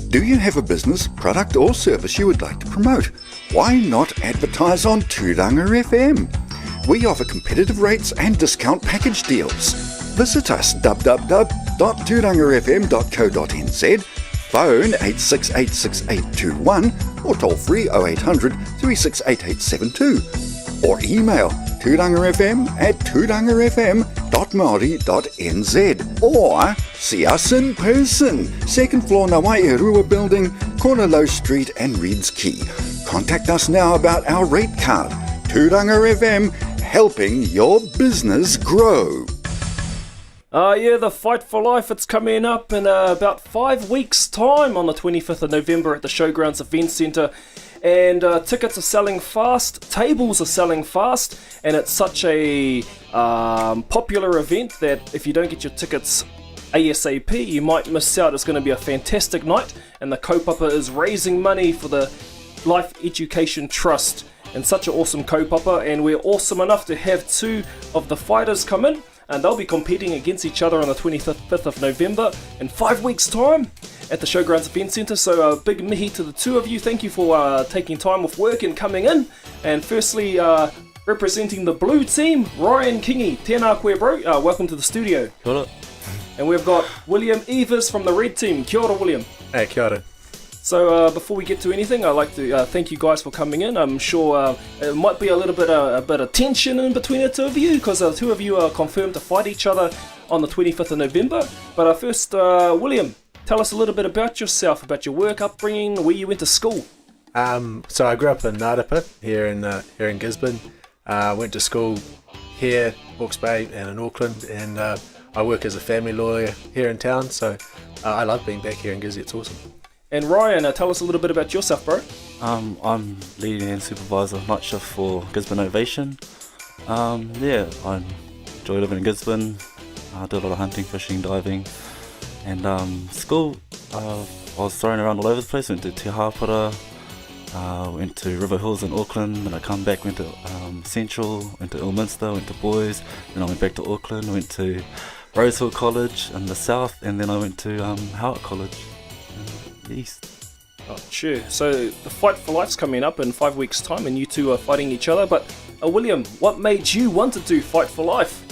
Do you have a business, product or service you would like to promote? Why not advertise on Tūranga FM? We offer competitive rates and discount package deals. Visit us www.turangafm.co.nz, phone 868681 or toll free 0800 368872, or email turangafm@turangafm.maori.nz, or see us in person, 2nd floor Nawairua Building, corner Low Street and Reeds Quay. Contact us now about our rate card. Tūranga FM, helping your business grow. The Fight for Life, it's coming up in about 5 weeks' time on the 25th of November at the Showgrounds Event Centre. And tickets are selling fast, tables are selling fast, and it's such a popular event that if you don't get your tickets ASAP, you might miss out. It's going to be a fantastic night, and the kaupapa is raising money for the Life Education Trust, and such an awesome kaupapa, and we're awesome enough to have two of the fighters come in, and they'll be competing against each other on the 25th of November in 5 weeks' time at the Showgrounds Event Centre. So a big mihi to the two of you. Thank you for taking time off work and coming in. And firstly, representing the blue team, Ryan Kingi. Tēnā koe, bro. Welcome to the studio. Kia ora. And we've got William Eivers from the red team. Kia ora, William. Hey, kia ora. So before we get to anything, I'd like to thank you guys for coming in. I'm sure it might be a little bit of tension in between the two of you, because the two of you are confirmed to fight each other on the 25th of November. But first, William, tell us a little bit about yourself, about your work upbringing, where you went to school. So I grew up in Ngarapa, here in Gisborne. Went to school here, Hawke's Bay, and in Auckland, and I work as a family lawyer here in town. So I love being back here in Gisborne. It's awesome. And Ryan, tell us a little bit about yourself, bro. I'm lead and supervisor night shift for Gisborne Ovation. I enjoy living in Gisborne. I do a lot of hunting, fishing, diving, and school. I was thrown around all over the place. Went to Te Hāpara, went to River Hills in Auckland, then I come back, went to Central, went to Ilminster, went to Boys, then I went back to Auckland, went to Rosehill College in the south, and then I went to Howard College in the east. Oh, sure. So the Fight for Life's coming up in 5 weeks' time, and you two are fighting each other. But William, what made you want to do Fight for Life?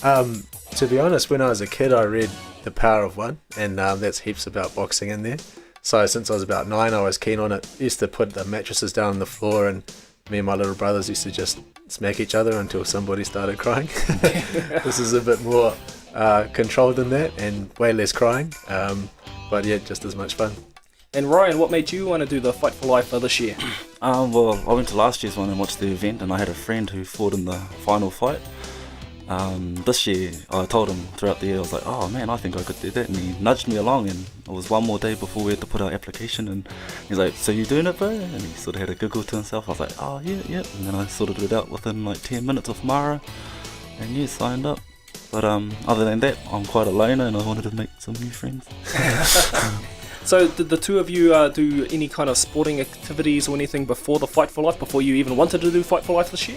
To be honest, when I was a kid, I read The Power of One, and that's heaps about boxing in there. So since I was about 9, I was keen on it. I used to put the mattresses down on the floor, and me and my little brothers used to just smack each other until somebody started crying. This is a bit more controlled than that, and way less crying. But yeah, just as much fun. And Ryan, what made you want to do the Fight for Life this year? Well, I went to last year's one and watched the event, and I had a friend who fought in the final fight. This year, I told him throughout the year, I was like, oh man, I think I could do that, and he nudged me along, and it was one more day before we had to put our application, and he's like, so you doing it, bro? And he sort of had a giggle to himself. I was like, oh yeah, and then I sorted it out within like 10 minutes with Mara, and yeah, signed up. But other than that, I'm quite a loner, and I wanted to make some new friends. So did the two of you do any kind of sporting activities or anything before the Fight for Life, before you even wanted to do Fight for Life this year?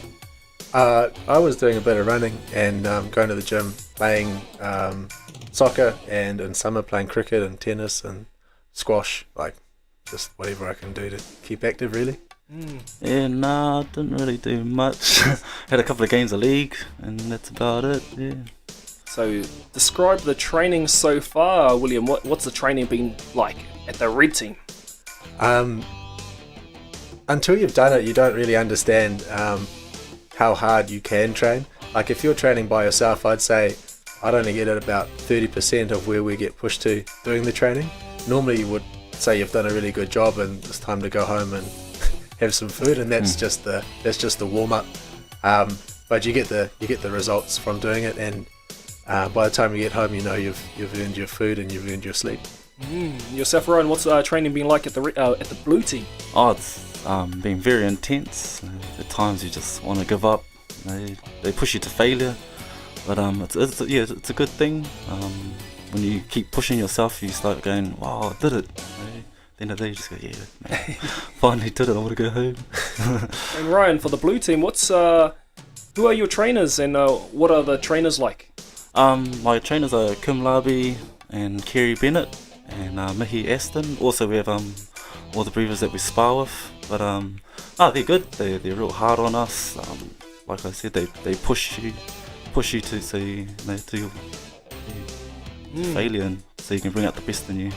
I was doing a bit of running and going to the gym, playing soccer, and in summer playing cricket and tennis and squash, like just whatever I can do to keep active, really. Yeah, I didn't really do much. Had a couple of games of league, and that's about it, yeah. So describe the training so far, William. What's the training been like at the red team? Until you've done it, you don't really understand how hard you can train. Like if you're training by yourself, I'd say I'd only get at about 30% of where we get pushed to doing the training. Normally you would say you've done a really good job and it's time to go home and have some food, and that's just the warm up. But you get the results from doing it, and by the time you get home, you know you've earned your food and you've earned your sleep. Yourself, Ryan, what's training been like at the blue team? Oh, it's been very intense. At times you just want to give up. They push you to failure, but it's a good thing. When you keep pushing yourself, you start going, wow, I did it. At the end of the day, you just go, yeah, man, finally did it, I want to go home. And Ryan, for the blue team, who are your trainers, and what are the trainers like? My trainers are Kim Labi and Kerry Bennett, and Mihi Aston. Also we have all the breeders that we spar with, but they're good. They're real hard on us. Like I said, they push you to see to your failure, and so you can bring out the best in you.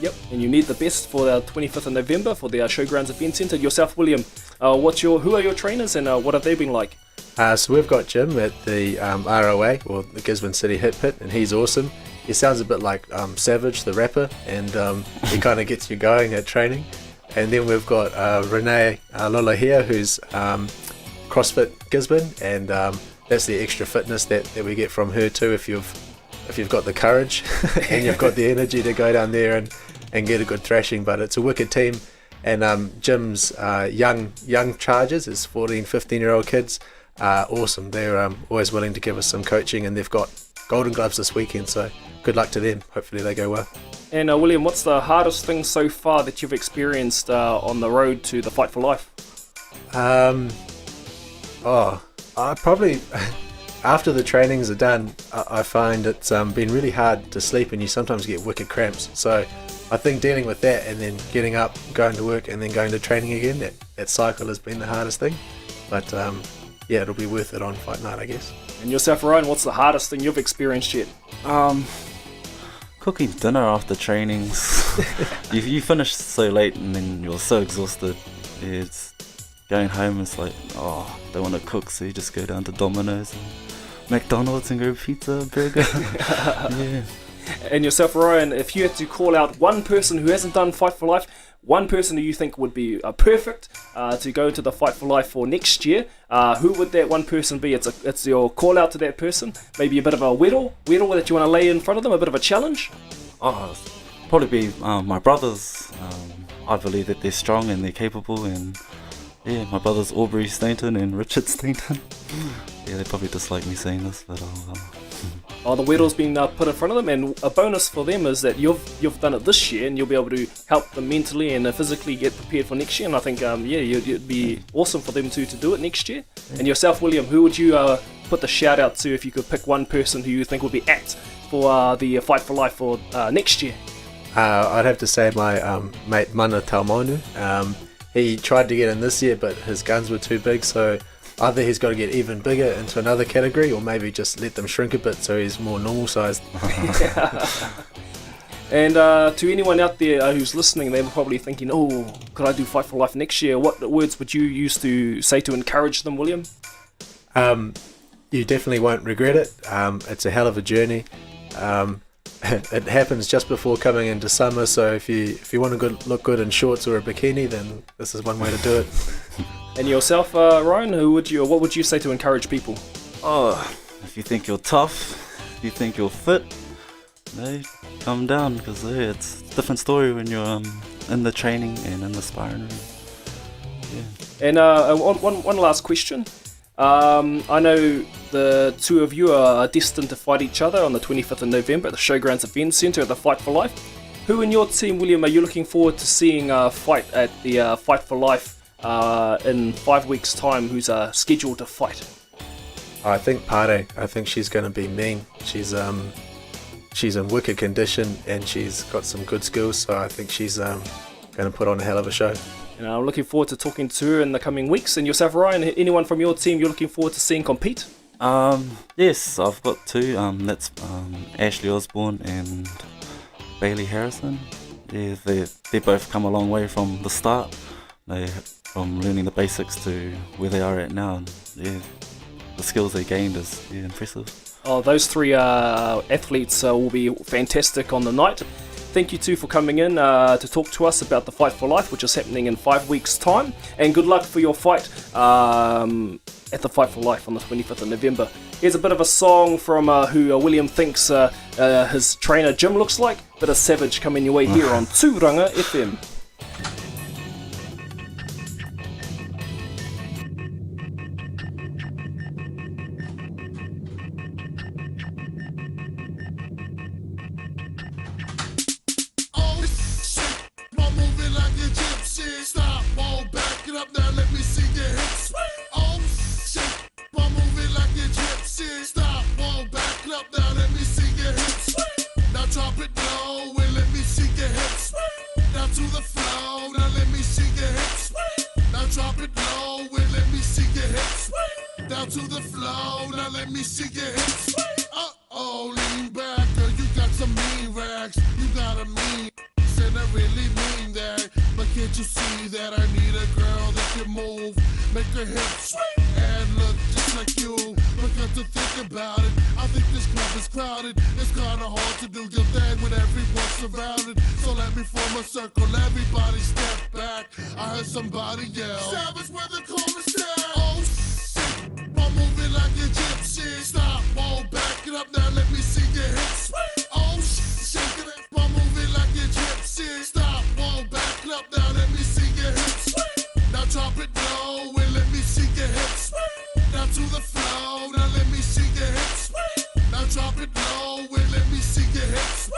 Yep, and you need the best for the 25th of November for the Showgrounds Event Centre. Yourself, William, who are your trainers and what have they been like? So we've got Jim at the ROA, or the Gisborne City Hit Pit, and he's awesome. He sounds a bit like Savage, the rapper, and he kind of gets you going at training. And then we've got Renee Lola here, who's CrossFit Gisborne, and that's the extra fitness that we get from her too. If you've got the courage and you've got the energy to go down there and get a good thrashing. But it's a wicked team, and Jim's young chargers, his 14, 15-year-old kids, are awesome. They're always willing to give us some coaching, and they've got golden gloves this weekend, so good luck to them. Hopefully they go well. And William, what's the hardest thing so far that you've experienced on the road to the Fight for Life? I probably after the trainings are done, I find it's been really hard to sleep, and you sometimes get wicked cramps. So I think dealing with that and then getting up, going to work, and then going to training again, that cycle has been the hardest thing. But yeah, it'll be worth it on fight night, I guess. And yourself, Ryan, what's the hardest thing you've experienced yet? Cooking dinner after trainings. you finish so late and then you're so exhausted. Yeah, it's going home. It's like, don't want to cook, so you just go down to Domino's and McDonald's and go pizza, burger. Yeah. And yourself, Ryan, if you had to call out one person who hasn't done Fight for Life, one person who you think would be perfect to go to the Fight for Life for next year, who would that one person be? It's your call out to that person. Maybe a bit of a whittle that you want to lay in front of them, a bit of a challenge. Probably be my brothers. I believe that they're strong and they're capable, and yeah, my brothers Aubrey Stainton and Richard Stainton. Yeah, they probably dislike me saying this, but the whittle's been put in front of them, and a bonus for them is that you've done it this year, and you'll be able to help them mentally and physically get prepared for next year. And I think it'd be awesome for them to do it next year. And yourself, William, who would you put the shout out to if you could pick one person who you think would be apt for the Fight for Life for next year? I'd have to say my mate Mana Taumanu. He tried to get in this year, but his guns were too big, so either he's got to get even bigger into another category, or maybe just let them shrink a bit so he's more normal sized. And to anyone out there who's listening, they're probably thinking, could I do Fight for Life next year? What words would you use to say to encourage them, William? You definitely won't regret it. It's a hell of a journey. It happens just before coming into summer, so if you want to look good in shorts or a bikini, then this is one way to do it. And yourself, Ryan, what would you say to encourage people? If you think you're tough, if you think you're fit, come down, because it's a different story when you're in the training and in the sparring room. Yeah. And one last question. I know the two of you are destined to fight each other on the 25th of November at the Showgrounds Event Centre at the Fight for Life. Who in your team, William, are you looking forward to seeing fight at the Fight for Life in 5 weeks' time, who's scheduled to fight? I think Pare. I think she's going to be mean. She's in wicked condition, and she's got some good skills, so I think she's going to put on a hell of a show. And I'm looking forward to talking to her in the coming weeks. And yourself, Ryan, anyone from your team you're looking forward to seeing compete? Yes, I've got two. That's Ashley Osborne and Bailey Harrison. Yeah, they both come a long way from the start. From learning the basics to where they are at now. And, yeah, the skills they gained is impressive. Those three athletes will be fantastic on the night. Thank you two for coming in to talk to us about the Fight for Life, which is happening in 5 weeks' time. And good luck for your fight at the Fight for Life on the 25th of November. Here's a bit of a song from who William thinks his trainer Jim looks like. Bit of Savage coming your way here on Tūranga FM. Stop, won't back up now, let me see your hips. Now drop it low and let me see to the floor, now let me see your hips. Uh-oh, lean back, girl, you got some mean rags. You got a mean and I really mean that. But can't you see that I need a girl that can move, make her hips and look just like you? But got to think about it, I think this club is crowded. It's kinda hard to do your thing when everyone's surrounded. So let me form a circle, everybody step back. I heard somebody yell, Savage where the chorus down. Oh shit, I'm moving like a gypsy. Stop, whoa, back it up now, let me see your hips. Oh shit, shake it up, I'm moving like a gypsy. Stop, whoa, back it up now, let me see your hips. Now drop it low and let me see your hips. Now to the floor, now let me see your hips. Now drop it low and let me see your hips.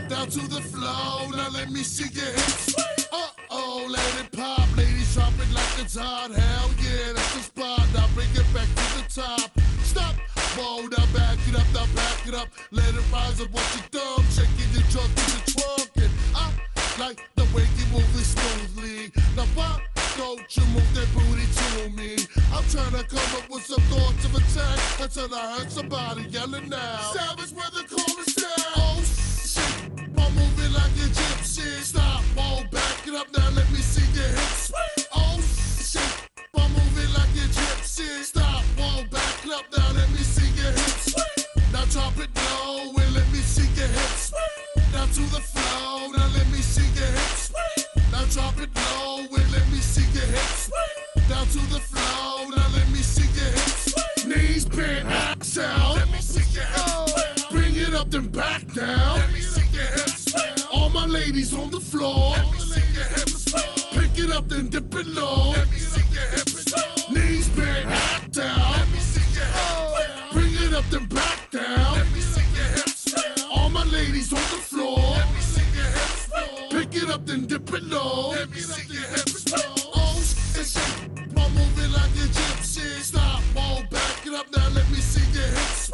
Down to the floor, now let me see your hips. Uh-oh, let it pop, ladies drop it like it's hot. Hell yeah, that's the spot, now bring it back to the top. Stop, whoa, now back it up, now back it up. Let it rise up, watch your thumb, shaking your trunk to the trunk. And I like the way you move it smoothly. Now why don't you move that booty to me? I'm trying to come up with some thoughts of attack until I heard somebody yelling now. Savage where the chorus down. Oh shit, I'm moving like a gypsy. Stop, whoa, back it up now, let me see your hips. Oh shit, I'm moving like a gypsy. Stop, whoa, back it up now, let me see your hips. Now drop it low and let me see your hips. Now to the floor, now let me see your hips. Now drop it low and let me see your hips. Down to the floor, now let me see your hips. Knees bent, ass out. Let me see your hips. Bring it up then back down. Let me see your hips. All my ladies on the floor. Let me see your hips. Pick it up then dip it low. Let me see your hips. Knees bent, ass down. Let me see your hips. Bring it up then back down. Let me see your hips. All my ladies on the floor. Let me see your hips. Pick it up then dip it low. Let me see your hips. Oh shit, I'm moving like a gypsy. Stop, whoa, back it up now, let me see your hips.